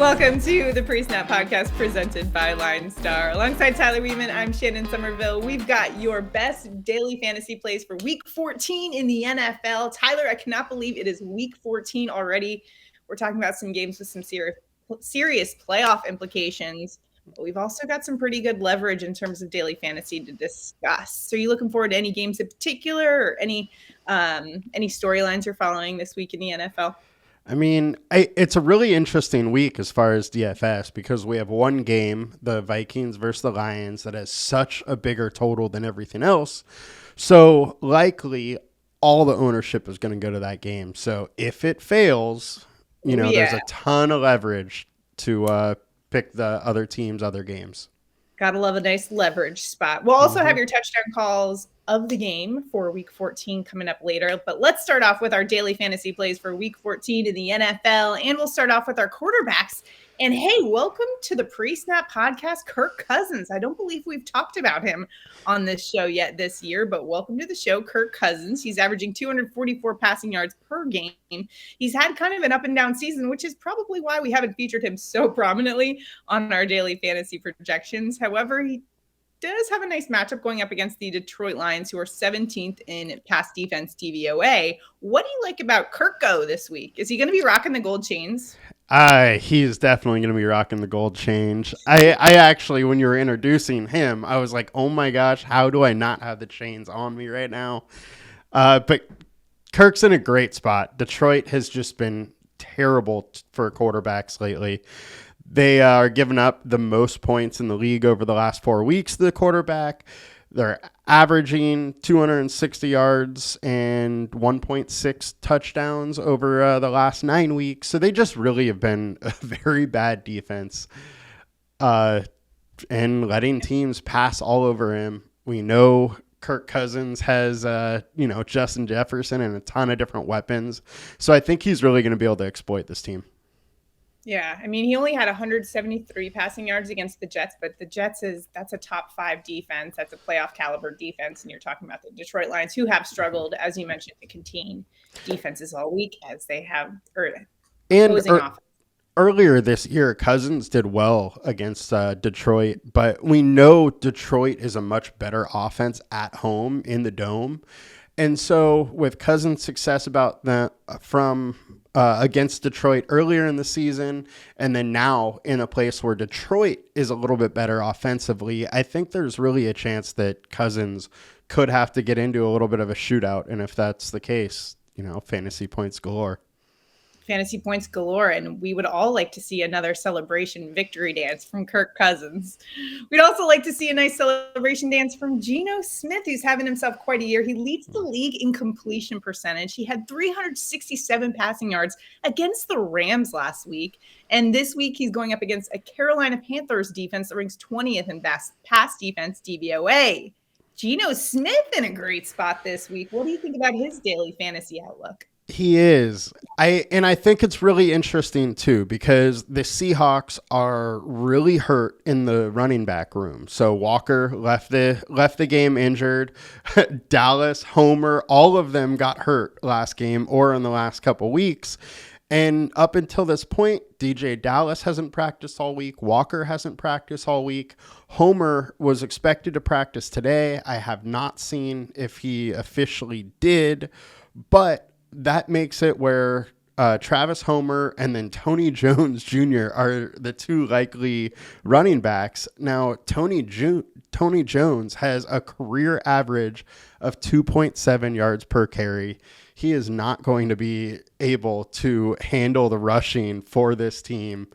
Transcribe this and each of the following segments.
Welcome to the PreSnap Podcast presented by Line Star. Alongside Tyler Weedman, I'm Shannon Somerville. We've got your best daily fantasy plays for Week 14 in the NFL. Tyler, I cannot believe it is Week 14 already. We're talking about some games with some serious playoff implications. But we've also got some pretty good leverage in terms of daily fantasy to discuss. So are you looking forward to any games in particular or any storylines you're following this week in the NFL? I mean, it's a really interesting week as far as DFS because we have one game, the Vikings versus the Lions, that has such a bigger total than everything else. So likely all the ownership is going to go to that game. So if it fails, there's a ton of leverage to pick the other team's other games. Gotta love a nice leverage spot. We'll also have your touchdown calls of the game for Week 14 coming up later. But let's start off with our daily fantasy plays for Week 14 in the NFL. And we'll start off with our quarterbacks. And hey, welcome to the PreSnap Podcast, Kirk Cousins. I don't believe we've talked about him on this show yet this year, but welcome to the show, Kirk Cousins. He's averaging 244 passing yards per game. He's had kind of an up and down season, which is probably why we haven't featured him so prominently on our daily fantasy projections. However, he does have a nice matchup going up against the Detroit Lions, who are 17th in pass defense DVOA. What do you like about Kirko this week? Is he going to be rocking the gold chains? He's definitely going to be rocking the gold chains. I actually, when you were introducing him, I was like, oh my gosh, how do I not have the chains on me right now? But Kirk's in a great spot. Detroit has just been terrible for quarterbacks lately. They are giving up the most points in the league over the last 4 weeks to the quarterback. They're averaging 260 yards and 1.6 touchdowns over the last 9 weeks. So they just really have been a very bad defense and letting teams pass all over him. We know Kirk Cousins has, Justin Jefferson and a ton of different weapons. So I think he's really going to be able to exploit this team. Yeah, I mean, he only had 173 passing yards against the Jets, but the Jets that's a top 5 defense. That's a playoff caliber defense. And you're talking about the Detroit Lions, who have struggled, as you mentioned, to contain defenses all week as they have earlier this year, Cousins did well against Detroit, but we know Detroit is a much better offense at home in the Dome. And so with Cousins' success about that against Detroit earlier in the season, and then now in a place where Detroit is a little bit better offensively, I think there's really a chance that Cousins could have to get into a little bit of a shootout. And if that's the case, fantasy points galore. Fantasy points galore, and we would all like to see another celebration victory dance from Kirk Cousins. We'd also like to see a nice celebration dance from Geno Smith, who's having himself quite a year. He leads the league in completion percentage. He had 367 passing yards against the Rams last week, and this week he's going up against a Carolina Panthers defense that ranks 20th in pass defense DVOA. Geno Smith in a great spot this week. What do you think about his daily fantasy outlook? He is. I think it's really interesting too, because the Seahawks are really hurt in the running back room. So Walker left the game injured. Dallas, Homer, all of them got hurt last game or in the last couple weeks. And up until this point, DJ Dallas hasn't practiced all week. Walker hasn't practiced all week. Homer was expected to practice today. I have not seen if he officially did, but that makes it where Travis Homer and then Tony Jones Jr. are the two likely running backs. Now, Tony Jones has a career average of 2.7 yards per carry. He is not going to be able to handle the rushing for this team.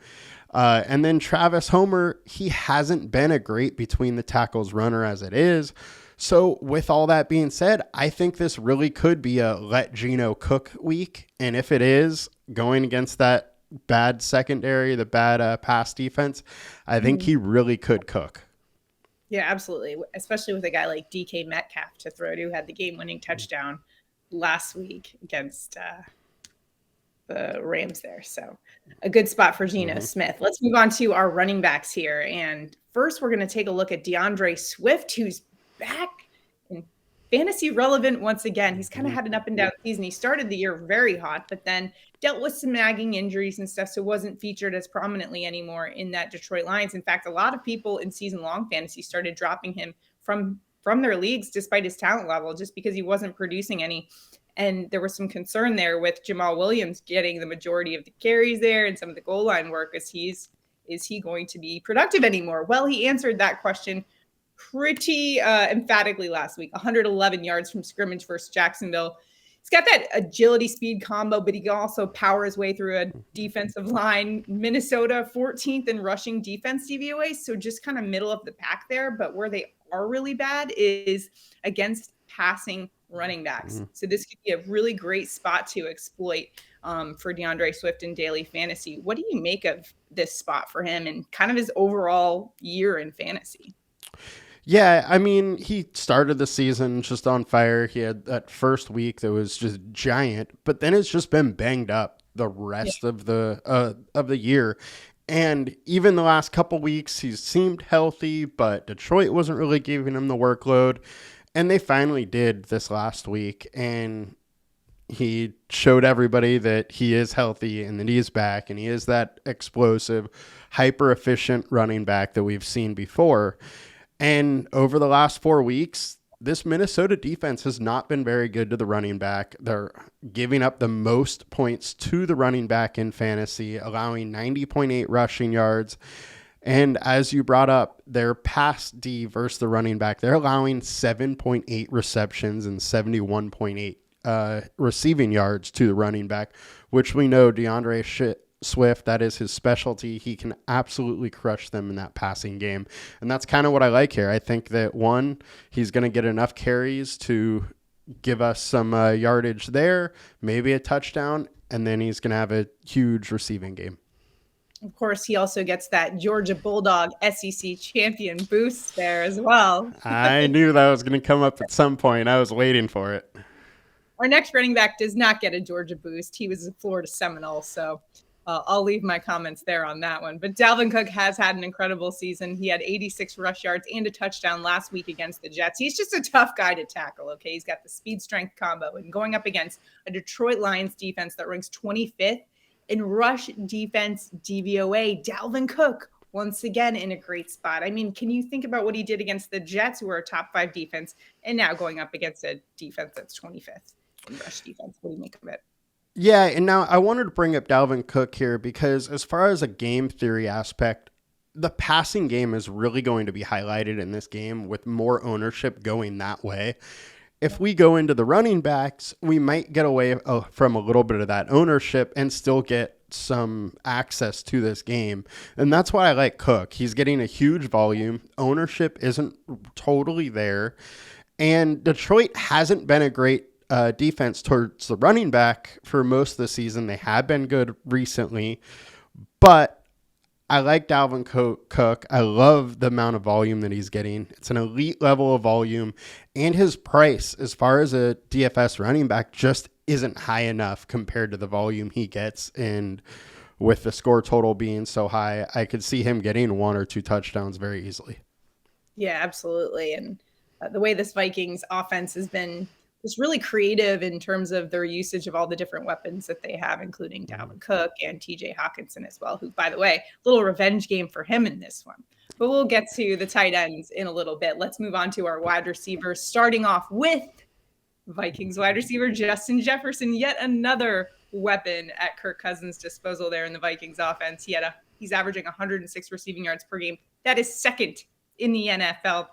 And then Travis Homer, he hasn't been a great between the tackles runner as it is. So with all that being said, I think this really could be a let Geno cook week. And if it is going against that bad secondary, the bad pass defense, I think he really could cook. Yeah, absolutely. Especially with a guy like DK Metcalf to throw to, who had the game-winning touchdown last week against the Rams there. So a good spot for Geno Smith. Let's move on to our running backs here. And first, we're going to take a look at DeAndre Swift, who's back in fantasy relevant once again. He's kind of had an up and down season. He started the year very hot, but then dealt with some nagging injuries and stuff, so wasn't featured as prominently anymore in that Detroit Lions. In fact, a lot of people in season-long fantasy started dropping him from their leagues despite his talent level, just because he wasn't producing any. And there was some concern there with Jamal Williams getting the majority of the carries there and some of the goal line work. Is he going to be productive anymore? Well, he answered that question pretty emphatically last week. 111 yards from scrimmage versus Jacksonville. He's got that agility speed combo, but he can also power his way through a defensive line. Minnesota 14th in rushing defense DVOA, so just kind of middle of the pack there. But where they are really bad is against passing running backs. Mm-hmm. So this could be a really great spot to exploit for DeAndre Swift in daily fantasy. What do you make of this spot for him and kind of his overall year in fantasy? Yeah, I mean, he started the season just on fire. He had that first week that was just giant, but then it's just been banged up the rest of the year. And even the last couple weeks, he's seemed healthy, but Detroit wasn't really giving him the workload. And they finally did this last week, and he showed everybody that he is healthy and that he is back, and he is that explosive, hyper-efficient running back that we've seen before. And over the last 4 weeks, this Minnesota defense has not been very good to the running back. They're giving up the most points to the running back in fantasy, allowing 90.8 rushing yards. And as you brought up, their pass D versus the running back, they're allowing 7.8 receptions and 71.8 receiving yards to the running back, which we know DeAndre Swift, that is his specialty. He can absolutely crush them in that passing game. And that's kind of what I like here. I think that, one, he's going to get enough carries to give us some yardage there, maybe a touchdown, and then he's going to have a huge receiving game. Of course, he also gets that Georgia Bulldog SEC champion boost there as well. I knew that was going to come up at some point. I was waiting for it. Our next running back does not get a Georgia boost. He was a Florida Seminole, so I'll leave my comments there on that one. But Dalvin Cook has had an incredible season. He had 86 rush yards and a touchdown last week against the Jets. He's just a tough guy to tackle, okay? He's got the speed-strength combo. And going up against a Detroit Lions defense that ranks 25th in rush defense DVOA, Dalvin Cook, once again, in a great spot. I mean, can you think about what he did against the Jets, who are a top 5 defense, and now going up against a defense that's 25th in rush defense? What do you make of it? Yeah, and now I wanted to bring up Dalvin Cook here because as far as a game theory aspect, the passing game is really going to be highlighted in this game with more ownership going that way. If we go into the running backs, we might get away from a little bit of that ownership and still get some access to this game. And that's why I like Cook. He's getting a huge volume. Ownership isn't totally there. And Detroit hasn't been a great defense towards the running back for most of the season. They have been good recently, but I like Dalvin Cook. I love the amount of volume that he's getting. It's an elite level of volume, and his price as far as a DFS running back just isn't high enough compared to the volume he gets. And with the score total being so high, I could see him getting 1 or 2 touchdowns very easily. Yeah, absolutely. And the way this Vikings offense has been is really creative in terms of their usage of all the different weapons that they have, including Dalvin Cook and TJ Hawkinson as well, who, by the way, little revenge game for him in this one. But we'll get to the tight ends in a little bit. Let's move on to our wide receivers, starting off with Vikings wide receiver Justin Jefferson, yet another weapon at Kirk Cousins' disposal there in the Vikings offense. He's averaging 106 receiving yards per game. That is second in the NFL.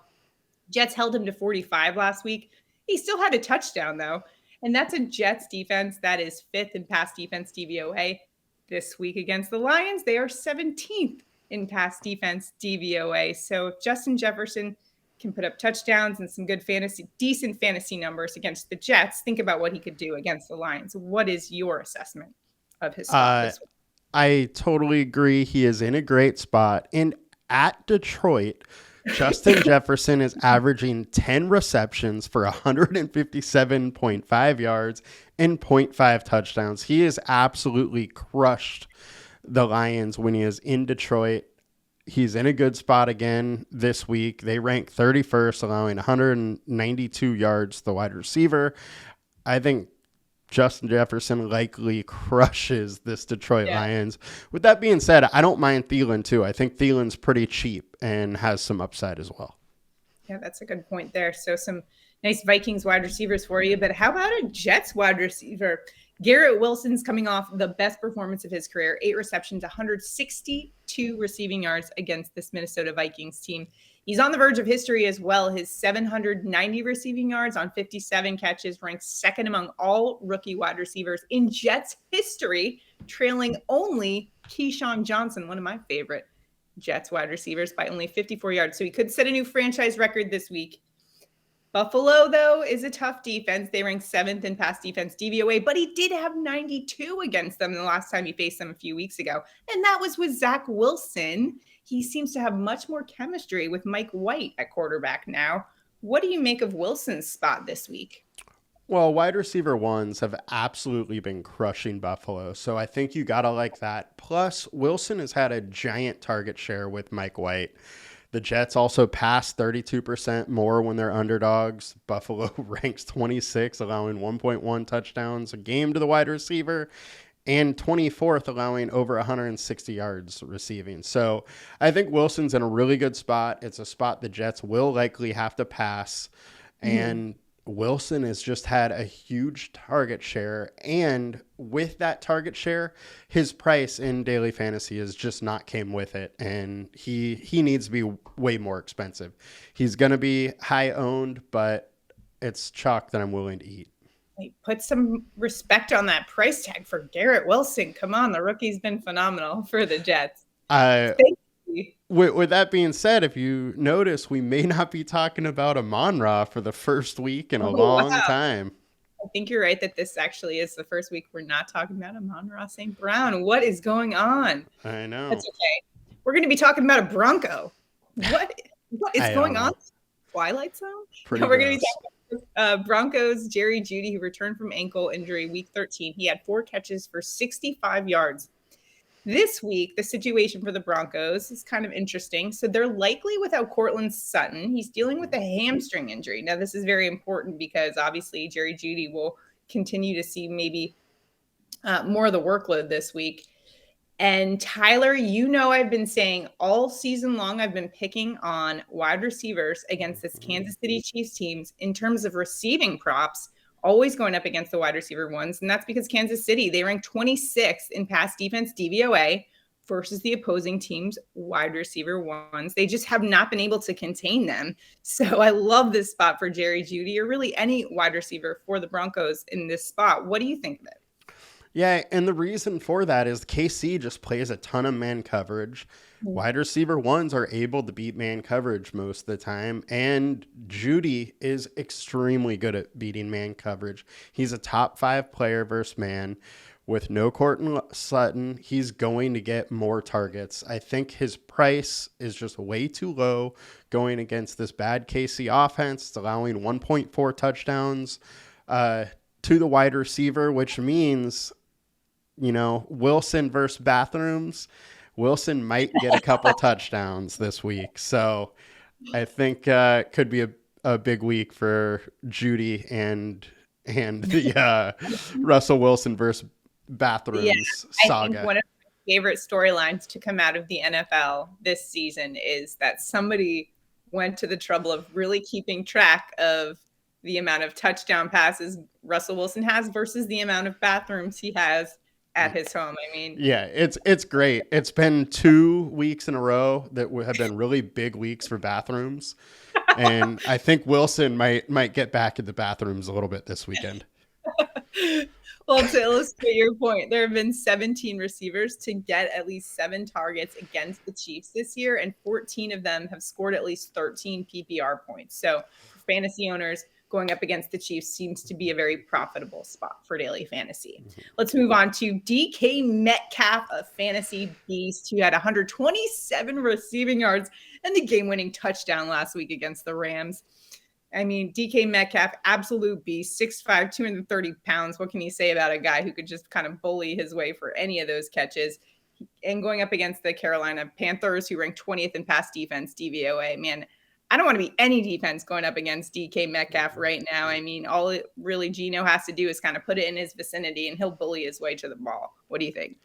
Jets held him to 45 last week. He still had a touchdown, though, and that's a Jets defense that is 5th in pass defense DVOA. This week against the Lions, they are 17th in pass defense DVOA. So if Justin Jefferson can put up touchdowns and some good decent fantasy numbers against the Jets, think about what he could do against the Lions. What is your assessment of his spot this week? I totally agree. He is in a great spot. And at Detroit, Justin Jefferson is averaging 10 receptions for 157.5 yards and 0.5 touchdowns. He has absolutely crushed the Lions when he is in Detroit. He's in a good spot again this week. They rank 31st, allowing 192 yards to the wide receiver. I think Justin Jefferson likely crushes this Detroit Lions. With that being said, I don't mind Thielen too. I think Thielen's pretty cheap and has some upside as well. Yeah, that's a good point there. So some nice Vikings wide receivers for you. But how about a Jets wide receiver? Garrett Wilson's coming off the best performance of his career, 8 receptions, 162 receiving yards against this Minnesota Vikings team. He's on the verge of history as well. His 790 receiving yards on 57 catches ranks second among all rookie wide receivers in Jets history, trailing only Keyshawn Johnson, one of my favorite Jets wide receivers, by only 54 yards. So he could set a new franchise record this week. Buffalo, though, is a tough defense. They rank 7th in pass defense DVOA, but he did have 92 against them the last time he faced them a few weeks ago. And that was with Zach Wilson. He seems to have much more chemistry with Mike White at quarterback now. What do you make of Wilson's spot this week? Well, wide receiver ones have absolutely been crushing Buffalo, so I think you got to like that. Plus, Wilson has had a giant target share with Mike White. The Jets also pass 32% more when they're underdogs. Buffalo ranks 26, allowing 1.1 touchdowns a game to the wide receiver, and 24th, allowing over 160 yards receiving. So I think Wilson's in a really good spot. It's a spot the Jets will likely have to pass, and Wilson has just had a huge target share, and with that target share, his price in daily fantasy has just not came with it, and he needs to be way more expensive. He's going to be high owned, but it's chalk that I'm willing to eat. Put some respect on that price tag for Garrett Wilson. Come on, the rookie's been phenomenal for the Jets. With that being said, if you notice, we may not be talking about Amon-Ra for the first week in a long time. I think you're right that this actually is the first week we're not talking about Amon-Ra St. Brown. What is going on? I know. That's okay. We're going to be talking about a Bronco. What is going on? Twilight Zone? We're going to be talking about Broncos Jerry Jeudy, who returned from ankle injury week 13. He had 4 catches for 65 yards. This week, the situation for the Broncos is kind of interesting. So they're likely without Courtland Sutton. He's dealing with a hamstring injury. Now, this is very important because obviously Jerry Jeudy will continue to see maybe more of the workload this week. And Tyler, I've been saying all season long, I've been picking on wide receivers against this Kansas City Chiefs teams in terms of receiving props, always going up against the wide receiver ones. And that's because Kansas City, they rank 26th in pass defense DVOA versus the opposing team's wide receiver ones. They just have not been able to contain them. So I love this spot for Jerry Jeudy, or really any wide receiver for the Broncos in this spot. What do you think of it? Yeah, and the reason for that is KC just plays a ton of man coverage. Wide receiver ones are able to beat man coverage most of the time, and Jeudy is extremely good at beating man coverage. He's a top 5 player versus man. With no Courtland Sutton, he's going to get more targets. I think his price is just way too low going against this bad KC offense. It's allowing 1.4 touchdowns to the wide receiver, which means, Wilson versus bathrooms. Wilson might get a couple touchdowns this week. So I think could be a big week for Jeudy and the Russell Wilson versus bathrooms saga. I think one of my favorite storylines to come out of the NFL this season is that somebody went to the trouble of really keeping track of the amount of touchdown passes Russell Wilson has versus the amount of bathrooms he has at his home. Yeah, it's great. It's been 2 weeks in a row that have been really big weeks for bathrooms, and I think Wilson might get back at the bathrooms a little bit this weekend. Well, to illustrate your point, there have been 17 receivers to get at least 7 targets against the Chiefs this year, and 14 of them have scored at least 13 PPR points. So for fantasy owners, going up against the Chiefs seems to be a very profitable spot for daily fantasy. Let's move on to DK Metcalf, a fantasy beast who had 127 receiving yards and the game-winning touchdown last week against the Rams. DK Metcalf, absolute beast, 6'5", 230 pounds. What can you say about a guy who could just kind of bully his way for any of those catches? And going up against the Carolina Panthers, who ranked 20th in pass defense DVOA, man, I don't want to be any defense going up against DK Metcalf right now. I mean, all it really Geno has to do is kind of put it in his vicinity and he'll bully his way to the ball. What do you think?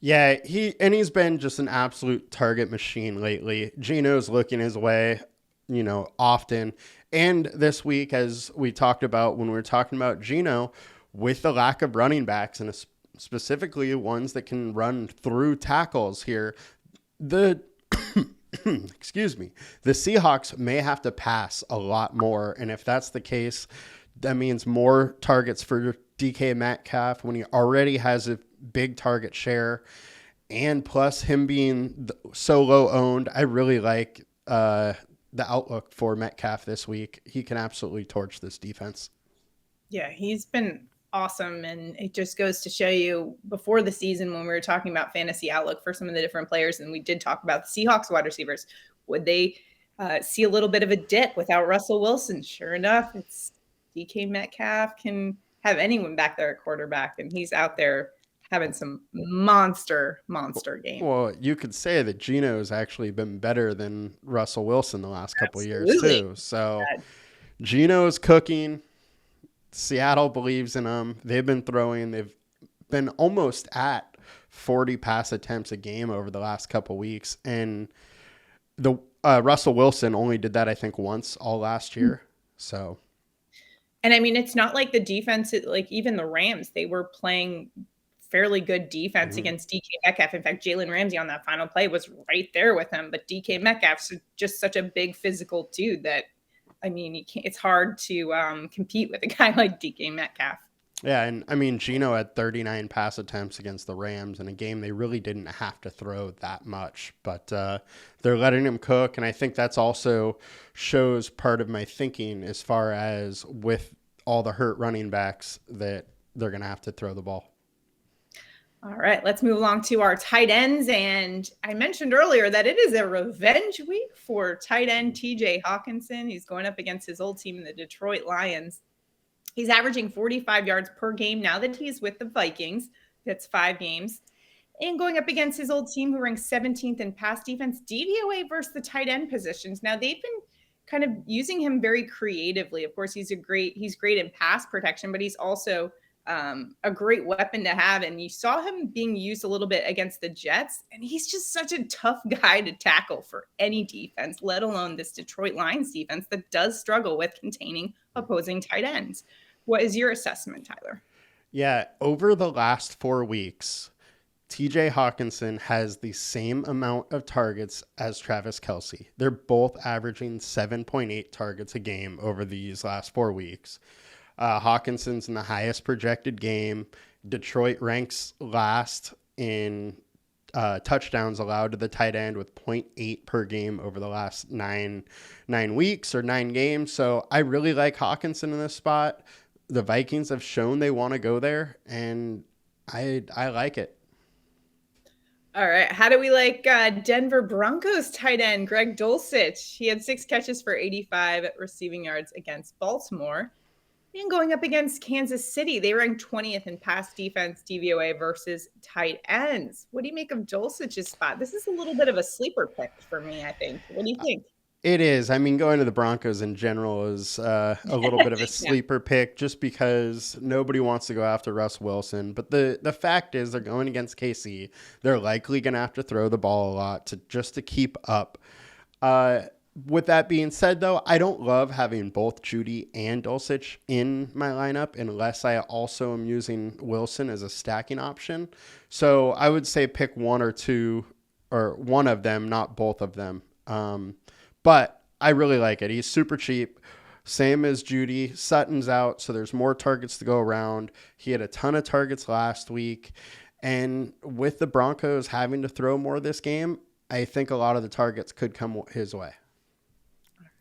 Yeah, he's been just an absolute target machine lately. Geno's looking his way, often. And this week, as we talked about when we were talking about Geno, with the lack of running backs and specifically ones that can run through tackles here, the excuse me, the Seahawks may have to pass a lot more. And if that's the case, that means more targets for DK Metcalf when he already has a big target share. And plus him being so low owned, I really like the outlook for Metcalf this week. He can absolutely torch this defense. Yeah, he's been awesome. And it just goes to show you before the season when we were talking about fantasy outlook for some of the different players, and we did talk about the Seahawks wide receivers, would they see a little bit of a dip without Russell Wilson? Sure enough, it's DK Metcalf can have anyone back there at quarterback, and he's out there having some monster games. Well, you could say that Geno has actually been better than Russell Wilson the last couple of years too. So Geno is cooking. Seattle believes in him. They've been throwing. They've been almost at 40 pass attempts a game over the last couple of weeks. And the Russell Wilson only did that, I think, once all last year. So, and I mean, it's not like the defense, like even the Rams, they were playing fairly good defense against DK Metcalf. In fact, Jalen Ramsey on that final play was right there with him. But DK Metcalf's just such a big physical dude that, I mean, it's hard to compete with a guy like DK Metcalf. Yeah, and I mean, Geno had 39 pass attempts against the Rams in a game they really didn't have to throw that much, but they're letting him cook, and I think that's also shows part of my thinking as far as with all the hurt running backs that they're going to have to throw the ball. All right, let's move along to our tight ends. And I mentioned earlier that it is a revenge week for tight end TJ Hawkinson. He's going up against his old team, the Detroit Lions. He's averaging 45 yards per game now that he's with the Vikings. That's 5 games. And going up against his old team who ranks 17th in pass defense, DVOA versus the tight end positions. Now, they've been kind of using him very creatively. Of course, he's great in pass protection, but he's also a great weapon to have. And you saw him being used a little bit against the Jets, and he's just such a tough guy to tackle for any defense, let alone this Detroit Lions defense that does struggle with containing opposing tight ends. What is your assessment, Tyler? Yeah, over the last 4 weeks, TJ Hawkinson has the same amount of targets as Travis Kelce. They're both averaging 7.8 targets a game over these last 4 weeks. Hawkinson's in the highest projected game. Detroit ranks last in touchdowns allowed to the tight end with 0.8 per game over the last nine weeks or 9 games. So I really like Hawkinson in this spot. The Vikings have shown they want to go there, and I like it. All right. How do we like Denver Broncos tight end Greg Dulcich? He had 6 catches for 85 receiving yards against Baltimore. And going up against Kansas City, they ranked 20th in pass defense DVOA versus tight ends. What do you make of Dulcich's spot? This is a little bit of a sleeper pick for me, I think. What do you think? It is. I mean, going to the Broncos in general is a little bit of a sleeper pick just because nobody wants to go after Russ Wilson. But the fact is they're going against KC. They're likely going to have to throw the ball a lot to keep up. With that being said, though, I don't love having both Judy and Dulcich in my lineup unless I also am using Wilson as a stacking option. So I would say pick one or two or one of them, not both of them. But I really like it. He's super cheap. Same as Judy. Sutton's out, so there's more targets to go around. He had a ton of targets last week. And with the Broncos having to throw more this game, I think a lot of the targets could come his way.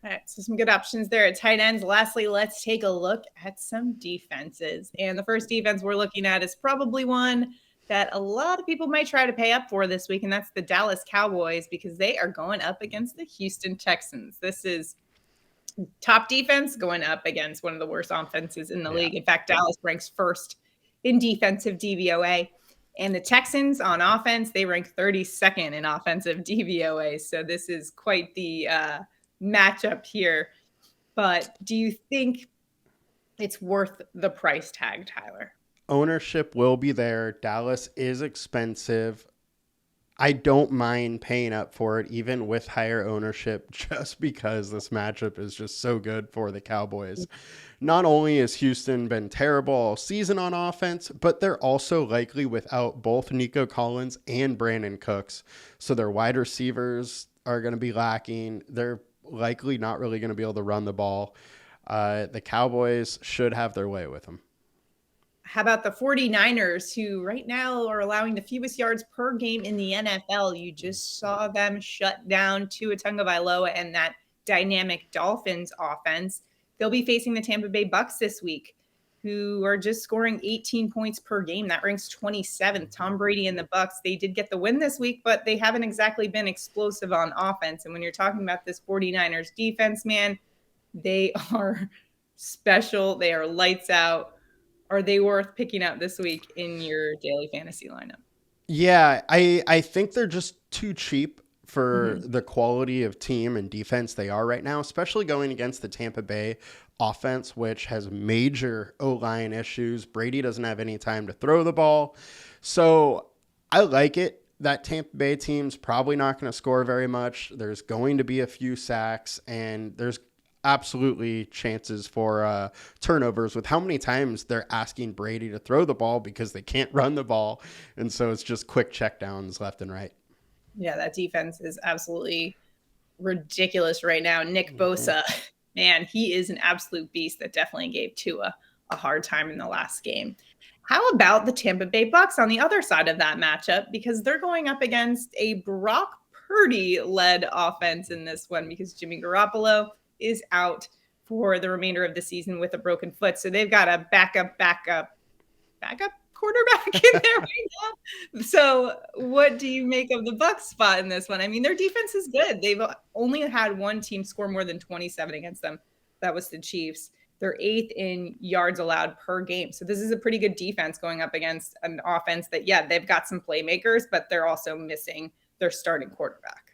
All right, so some good options there at tight ends. Lastly, let's take a look at some defenses. And the first defense we're looking at is probably one that a lot of people might try to pay up for this week, and that's the Dallas Cowboys because they are going up against the Houston Texans. This is top defense going up against one of the worst offenses in the league. In fact, Dallas ranks first in defensive DVOA. And the Texans on offense, they rank 32nd in offensive DVOA. So this is quite the matchup here. But do you think it's worth the price tag, Tyler? Ownership will be there. Dallas is expensive. I don't mind paying up for it, even with higher ownership, just because this matchup is just so good for the Cowboys. Not only has Houston been terrible all season on offense, but they're also likely without both Nico Collins and Brandon Cooks. So their wide receivers are going to be lacking. They're likely not really going to be able to run the ball. The Cowboys should have their way with them. How about the 49ers, who right now are allowing the fewest yards per game in the NFL? You just saw them shut down Tua Tagovailoa and that dynamic Dolphins offense. They'll be facing the Tampa Bay Bucks this week, who are just scoring 18 points per game. That ranks 27th. Tom Brady and the Bucks, they did get the win this week, but they haven't exactly been explosive on offense. And when you're talking about this 49ers defense, man, they are special. They are lights out. Are they worth picking up this week in your daily fantasy lineup? Yeah, I think they're just too cheap for the quality of team and defense they are right now, especially going against the Tampa Bay offense, which has major O-line issues. Brady doesn't have any time to throw the ball. So I like it. That Tampa Bay team's probably not going to score very much. There's going to be a few sacks, and there's absolutely chances for turnovers with how many times they're asking Brady to throw the ball because they can't run the ball. And so it's just quick checkdowns left and right. Yeah, that defense is absolutely ridiculous right now. Nick Bosa, man, he is an absolute beast that definitely gave Tua a hard time in the last game. How about the Tampa Bay Bucks on the other side of that matchup? Because they're going up against a Brock Purdy-led offense in this one because Jimmy Garoppolo is out for the remainder of the season with a broken foot. So they've got a backup quarterback in there right now. So what do you make of the Bucs spot in this one? I mean, their defense is good. They've only had one team score more than 27 against them. That was the Chiefs. They're 8th in yards allowed per game. So this is a pretty good defense going up against an offense that, yeah, they've got some playmakers, but they're also missing their starting quarterback.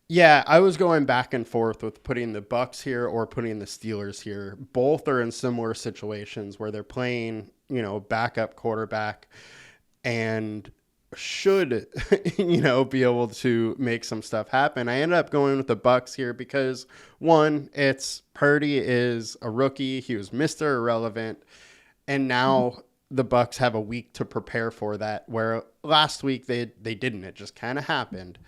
Yeah, I was going back and forth with putting the Bucks here or putting the Steelers here. Both are in similar situations where they're playing, backup quarterback and should, be able to make some stuff happen. I ended up going with the Bucks here because one, it's Purdy is a rookie. He was Mr. Irrelevant. And now the Bucks have a week to prepare for that, where last week they didn't. It just kind of happened.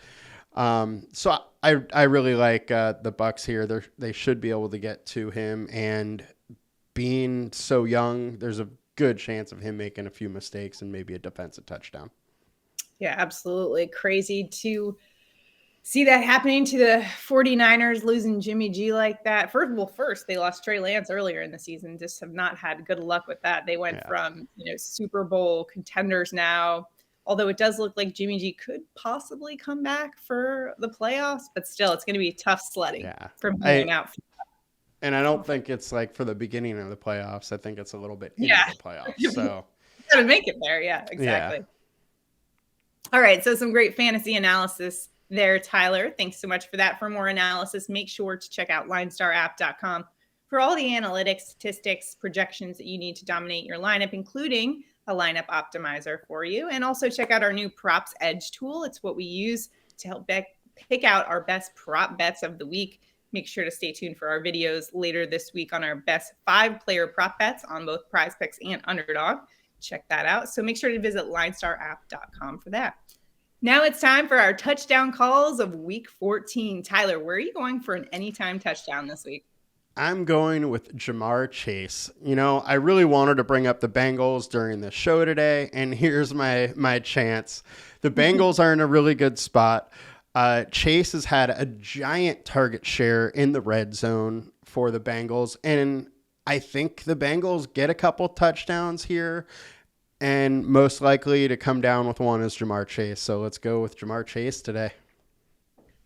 So I really like the Bucks here. They should be able to get to him, and being so young, there's a good chance of him making a few mistakes and maybe a defensive touchdown. Yeah, absolutely. Crazy to see that happening to the 49ers, losing Jimmy G like that. First, they lost Trey Lance earlier in the season. Just have not had good luck with that. They went from, Super Bowl contenders now. Although it does look like Jimmy G could possibly come back for the playoffs, but still, it's going to be tough sledding from being out. And I don't think it's like for the beginning of the playoffs. I think it's a little bit into the playoffs. So got to make it there. Yeah, exactly. Yeah. All right. So some great fantasy analysis there, Tyler. Thanks so much for that. For more analysis, make sure to check out linestarapp.com for all the analytics, statistics, projections that you need to dominate your lineup, including a lineup optimizer for you. And also check out our new Props Edge tool. It's what we use to help pick out our best prop bets of the week. Make sure to stay tuned for our videos later this week on our best 5-player prop bets on both PrizePicks and Underdog. Check that out. So make sure to visit linestarapp.com for that. Now it's time for our touchdown calls of week 14. Tyler, where are you going for an anytime touchdown this week? I'm going with Jamar Chase. I really wanted to bring up the Bengals during the show today, and here's my chance. The Bengals are in a really good spot. Chase has had a giant target share in the red zone for the Bengals, and I think the Bengals get a couple touchdowns here, and most likely to come down with one is Jamar Chase. So let's go with Jamar Chase today.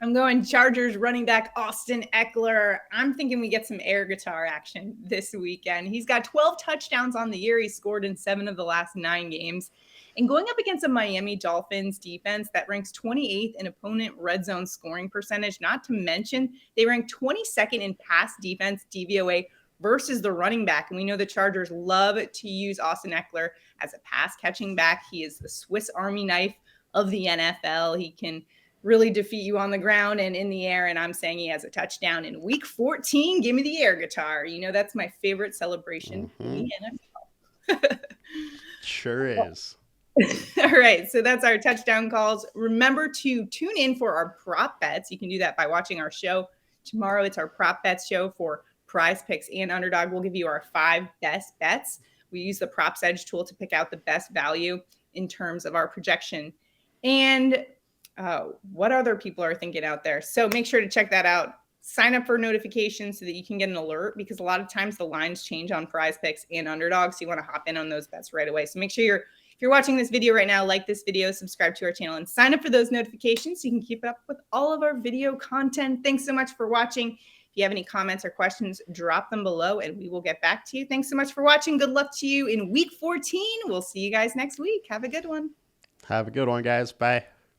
I'm going Chargers running back Austin Eckler. I'm thinking we get some air guitar action this weekend. He's got 12 touchdowns on the year. He's scored in 7 of the last 9 games. and going up against a Miami Dolphins defense that ranks 28th in opponent red zone scoring percentage, not to mention they rank 22nd in pass defense DVOA versus the running back. And we know the Chargers love to use Austin Eckler as a pass catching back. He is the Swiss Army knife of the NFL. He can really defeat you on the ground and in the air. And I'm saying he has a touchdown in week 14. Give me the air guitar. You know, that's my favorite celebration in the NFL. Sure is. All right. So that's our touchdown calls. Remember to tune in for our prop bets. You can do that by watching our show. Tomorrow, it's our prop bets show for Prize Picks and Underdog. We'll give you our 5 best bets. We use the Props Edge tool to pick out the best value in terms of our projection. And what other people are thinking out there. So make sure to check that out. Sign up for notifications so that you can get an alert, because a lot of times the lines change on Prize Picks and Underdog. So you want to hop in on those bets right away. So make sure if you're watching this video right now, like this video, subscribe to our channel, and sign up for those notifications so you can keep up with all of our video content. Thanks so much for watching. If you have any comments or questions, drop them below and we will get back to you. Thanks so much for watching. Good luck to you in week 14. We'll see you guys next week. Have a good one. Have a good one, guys. Bye.